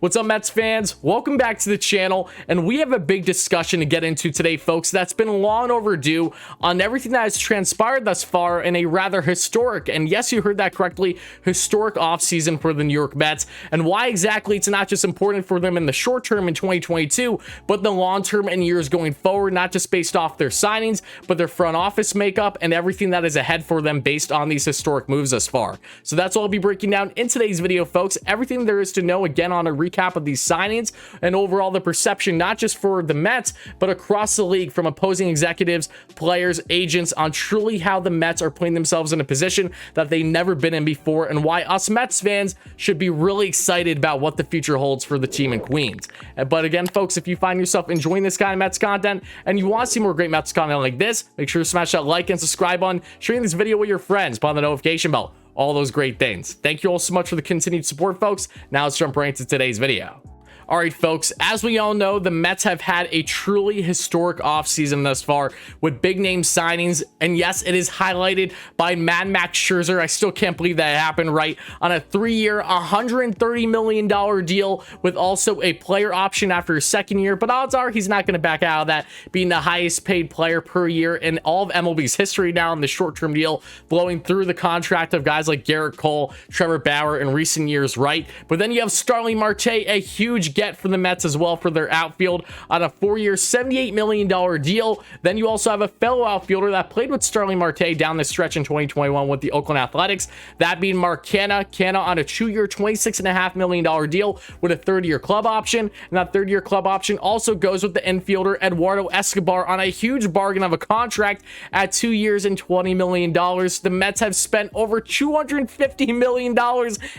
What's up, Mets fans? Welcome back to the channel, and we have a big discussion to get into today, folks, that's been long overdue on everything that has transpired thus far in a rather historic, and yes, you heard that correctly, historic offseason for the New York Mets, and why exactly it's not just important for them in the short term in 2022, but the long term and years going forward, not just based off their signings, but their front office makeup and everything that is ahead for them based on these historic moves thus far. So that's what I'll be breaking down in today's video, folks. Everything there is to know, again, on a recap of these signings and overall the perception, not just for the Mets, but across the league from opposing executives, players, agents, on truly how the Mets are putting themselves in a position that they've never been in before, and why us Mets fans should be really excited about what the future holds for the team in Queens. But again, folks, if you find yourself enjoying this kind of Mets content and you want to see more great Mets content like this, make sure to smash that like and subscribe button, sharing this video with your friends, on the notification bell, all those great things. Thank you all so much for the continued support, folks. Now let's jump right into today's video. All right, folks, as we all know, the Mets have had a truly historic offseason thus far with big name signings. And yes, it is highlighted by Mad Max Scherzer. I still can't believe that happened, right? On a 3-year, $130 million deal with also a player option after his second year. But odds are he's not going to back out of that, being the highest paid player per year in all of MLB's history now in the short-term deal, blowing through the contract of guys like Garrett Cole, Trevor Bauer in recent years, right? But then you have Starling Marte, a huge get for the Mets as well for their outfield on a 4-year, $78 million deal. Then you also have a fellow outfielder that played with Starling Marte down the stretch in 2021 with the Oakland Athletics, that being Mark Canha. Canha on a 2-year, $26.5 million deal with a 3rd-year club option. And that 3rd-year club option also goes with the infielder Eduardo Escobar on a huge bargain of a contract at 2 years and $20 million. The Mets have spent over $250 million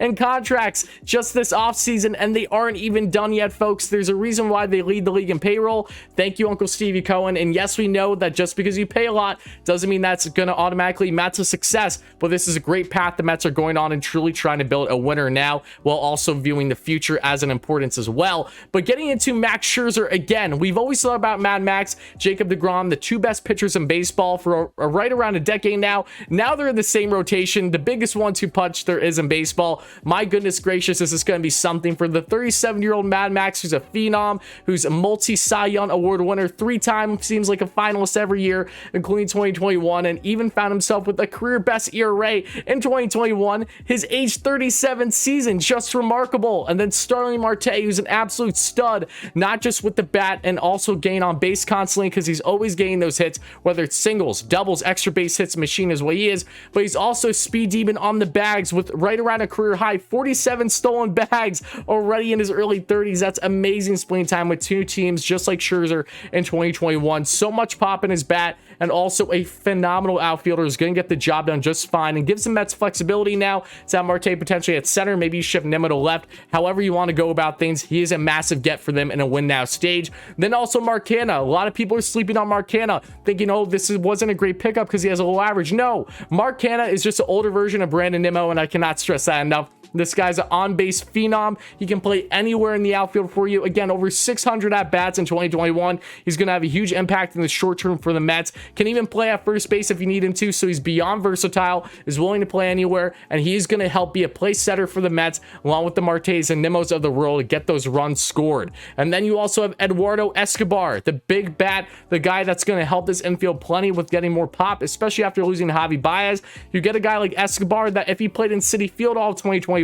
in contracts just this offseason, and they aren't even done yet, folks. There's a reason why they lead the league in payroll. Thank you, Uncle Stevie Cohen. And yes, we know that just because you pay a lot doesn't mean that's going to automatically match to success, but this is a great path the Mets are going on and truly trying to build a winner now, while also viewing the future as an importance as well. But getting into Max Scherzer, again, we've always thought about Mad Max, Jacob deGrom, the 2 best pitchers in baseball for right around a decade now. Now they're in the same rotation, the biggest 1-2 punch there is in baseball. My goodness gracious, this is going to be something for the 37-year-old Mad Max, who's a phenom, who's a multi-Cy Young Award winner, 3-time, seems like a finalist every year, including 2021, and even found himself with a career best ERA in 2021. His age 37 season, just remarkable. And then Starling Marte, who's an absolute stud, not just with the bat, and also gain on base constantly, because he's always getting those hits, whether it's singles, doubles, extra base hits machine is what he is, but he's also speed demon on the bags with right around a career high 47 stolen bags already in his early 30s. That's amazing spleen time with 2 teams, just like Scherzer in 2021. So much pop in his bat, and also a phenomenal outfielder who's going to get the job done just fine, and gives the Mets flexibility now to have Marte potentially at center, maybe you shift Nimmo to left, however you want to go about things. He is a massive get for them in a win now stage. Then also Mark Canha. A lot of people are sleeping on Mark Canha, thinking, oh, wasn't a great pickup because he has a low average. No, Mark Canha is just an older version of Brandon Nimmo, and I cannot stress that enough. This guy's an on-base phenom. He can play anywhere in the outfield for you. Again, over 600 at-bats in 2021. He's going to have a huge impact in the short term for the Mets. Can even play at first base if you need him to, so he's beyond versatile, is willing to play anywhere, and he's going to help be a place setter for the Mets, along with the Martes and Nimmos of the world, to get those runs scored. And then you also have Eduardo Escobar, the big bat, the guy that's going to help this infield plenty with getting more pop, especially after losing Javi Baez. You get a guy like Escobar that if he played in Citi Field all of 2021,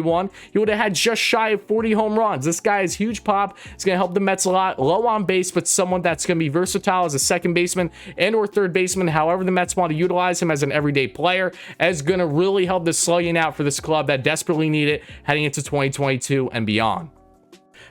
he would have had just shy of 40 home runs. This guy is huge pop. He's going to help the Mets a lot. Low on base, but someone that's going to be versatile as a second baseman and or third baseman, however the Mets want to utilize him as an everyday player, is going to really help the slugging out for this club that desperately need it heading into 2022 and beyond.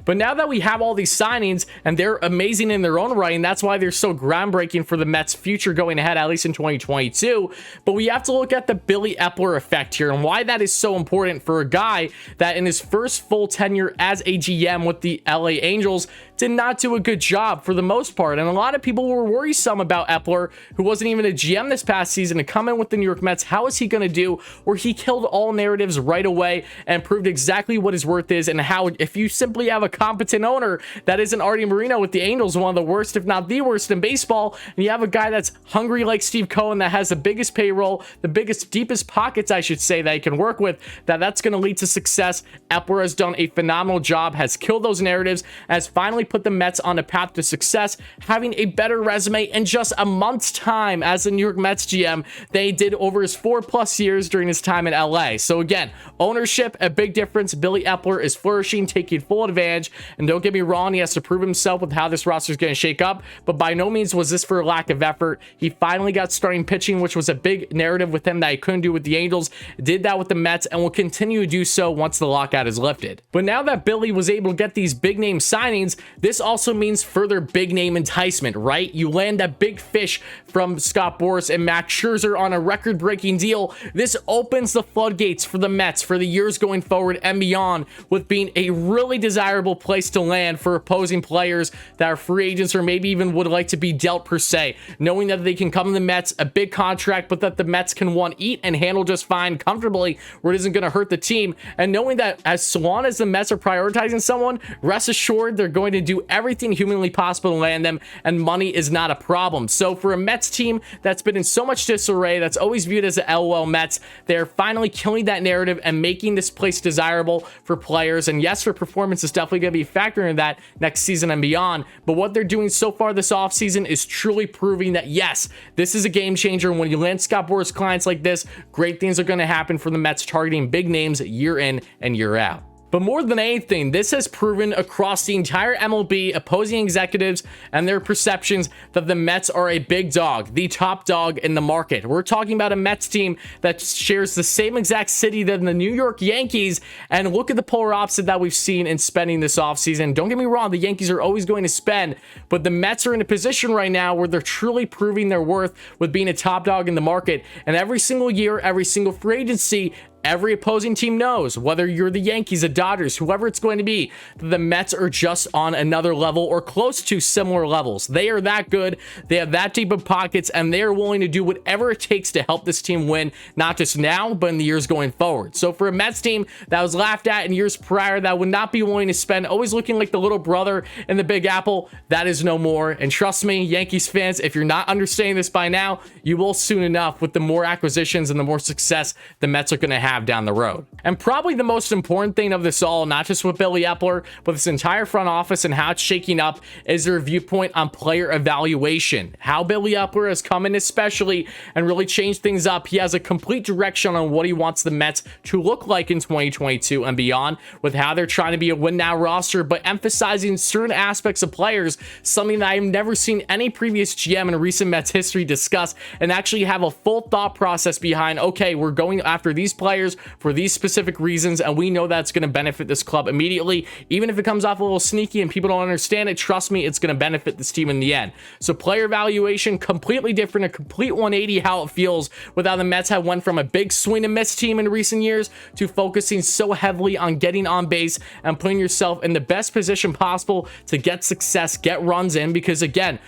But now that we have all these signings, and they're amazing in their own right, and that's why they're so groundbreaking for the Mets' future going ahead, at least in 2022, but we have to look at the Billy Eppler effect here, and why that is so important for a guy that in his first full tenure as a GM with the LA Angels did not do a good job for the most part. And a lot of people were worrisome about Eppler, who wasn't even a GM this past season, to come in with the New York Mets. How is he going to do? Where he killed all narratives right away and proved exactly what his worth is, and how if you simply have a competent owner that isn't Artie Moreno with the Angels, one of the worst, if not the worst in baseball, and you have a guy that's hungry like Steve Cohen, that has the biggest payroll, the biggest, deepest pockets, I should say, that he can work with, that's going to lead to success. Eppler has done a phenomenal job, has killed those narratives, has finally put the Mets on a path to success, having a better resume in just a month's time as the New York Mets GM than he did over his 4+ years during his time in LA. So again, ownership, a big difference. Billy Eppler is flourishing, taking full advantage, and don't get me wrong, he has to prove himself with how this roster is going to shake up, but by no means was this for a lack of effort. He finally got starting pitching, which was a big narrative with him that he couldn't do with the Angels, did that with the Mets, and will continue to do so once the lockout is lifted. But now that Billy was able to get these big name signings, this also means further big name enticement, right? You land that big fish from Scott Boras and Max Scherzer on a record-breaking deal. This opens the floodgates for the Mets for the years going forward and beyond, with being a really desirable place to land for opposing players that are free agents or maybe even would like to be dealt per se, knowing that they can come to the Mets, a big contract, but that the Mets can eat and handle just fine comfortably, where it isn't going to hurt the team, and knowing that as long as the Mets are prioritizing someone, rest assured they're going to do everything humanly possible to land them, and money is not a problem. So for a Mets team that's been in so much disarray, that's always viewed as the LOL Mets, they're finally killing that narrative and making this place desirable for players. And yes, their performance is definitely going to be a factor in that next season and beyond, but what they're doing so far this offseason is truly proving that yes, this is a game changer. When you land Scott Boras clients like this, great things are going to happen for the Mets, targeting big names year in and year out. But more than anything, this has proven across the entire MLB, opposing executives and their perceptions, that the Mets are a big dog, the top dog in the market. We're talking about a Mets team that shares the same exact city that the New York Yankees, and look at the polar opposite that we've seen in spending this offseason. Don't get me wrong, the Yankees are always going to spend, but the Mets are in a position right now where they're truly proving their worth with being a top dog in the market. And every single year, every single free agency, every opposing team knows, whether you're the Yankees, the Dodgers, whoever it's going to be, the Mets are just on another level or close to similar levels. They are that good. They have that deep of pockets, and they are willing to do whatever it takes to help this team win, not just now, but in the years going forward. So for a Mets team that was laughed at in years prior, that would not be willing to spend, always looking like the little brother in the Big Apple, that is no more. And trust me, Yankees fans, if you're not understanding this by now, you will soon enough, with the more acquisitions and the more success the Mets are going to have down the road. And probably the most important thing of this all, not just with Billy Eppler, but this entire front office and how it's shaking up, is their viewpoint on player evaluation. How Billy Eppler has come in especially and really changed things up. He has a complete direction on what he wants the Mets to look like in 2022 and beyond, with how they're trying to be a win now roster, but emphasizing certain aspects of players, something that I've never seen any previous GM in recent Mets history discuss, and actually have a full thought process behind, okay, we're going after these players for these specific reasons, and we know that's going to benefit this club immediately. Even if it comes off a little sneaky and people don't understand it, trust me, it's going to benefit this team in the end. So player evaluation, completely different, a complete 180 how it feels, with how the Mets have went from a big swing and miss team in recent years to focusing so heavily on getting on base and putting yourself in the best position possible to get success, get runs in, because again,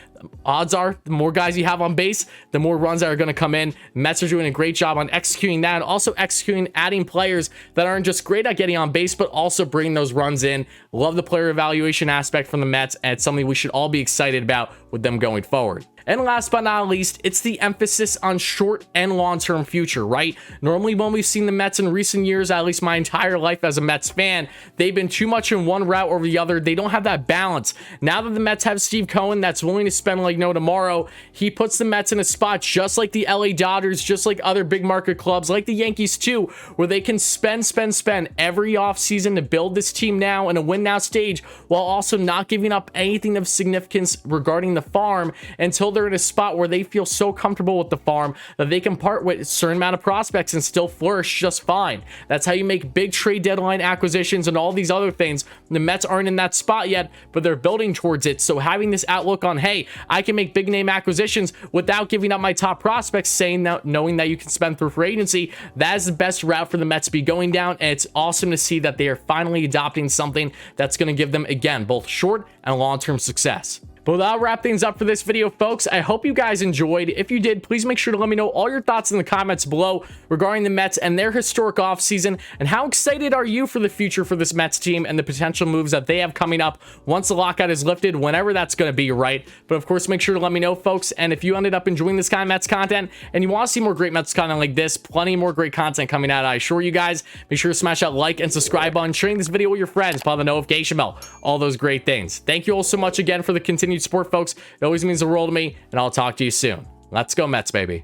odds are the more guys you have on base, the more runs that are going to come in. Mets are doing a great job on executing that, and also executing adding players that aren't just great at getting on base, but also bringing those runs in. Love the player evaluation aspect from the Mets, and it's something we should all be excited about with them going forward. And last but not least, it's the emphasis on short and long-term future, right? Normally when we've seen the Mets in recent years, at least my entire life as a Mets fan, they've been too much in one route or the other. They don't have that balance. Now that the Mets have Steve Cohen that's willing to spend like no tomorrow, he puts the Mets in a spot just like the LA Dodgers, just like other big market clubs, like the Yankees too, where they can spend every offseason to build this team now in a win now stage, while also not giving up anything of significance regarding the farm until they're in a spot where they feel so comfortable with the farm that they can part with a certain amount of prospects and still flourish just fine. That's how you make big trade deadline acquisitions and all these other things. The Mets aren't in that spot yet, but they're building towards it. So having this outlook on, hey, I can make big name acquisitions without giving up my top prospects, saying that, knowing that you can spend through free agency, that is the best route for the Mets to be going down. And it's awesome to see that they are finally adopting something that's going to give them, again, both short and long-term success. But that'll wrap things up for this video, folks. I hope you guys enjoyed. If you did, please make sure to let me know all your thoughts in the comments below regarding the Mets and their historic offseason, and how excited are you for the future for this Mets team and the potential moves that they have coming up once the lockout is lifted, whenever that's going to be, right? But of course, make sure to let me know, folks. And if you ended up enjoying this kind of Mets content and you want to see more great Mets content like this, plenty more great content coming out, I assure you guys. Make sure to smash that like and subscribe button, sharing this video with your friends, pop the notification bell, all those great things. Thank you all so much again for the continued support, folks. It always means the world to me, and I'll talk to you soon. Let's go Mets, baby.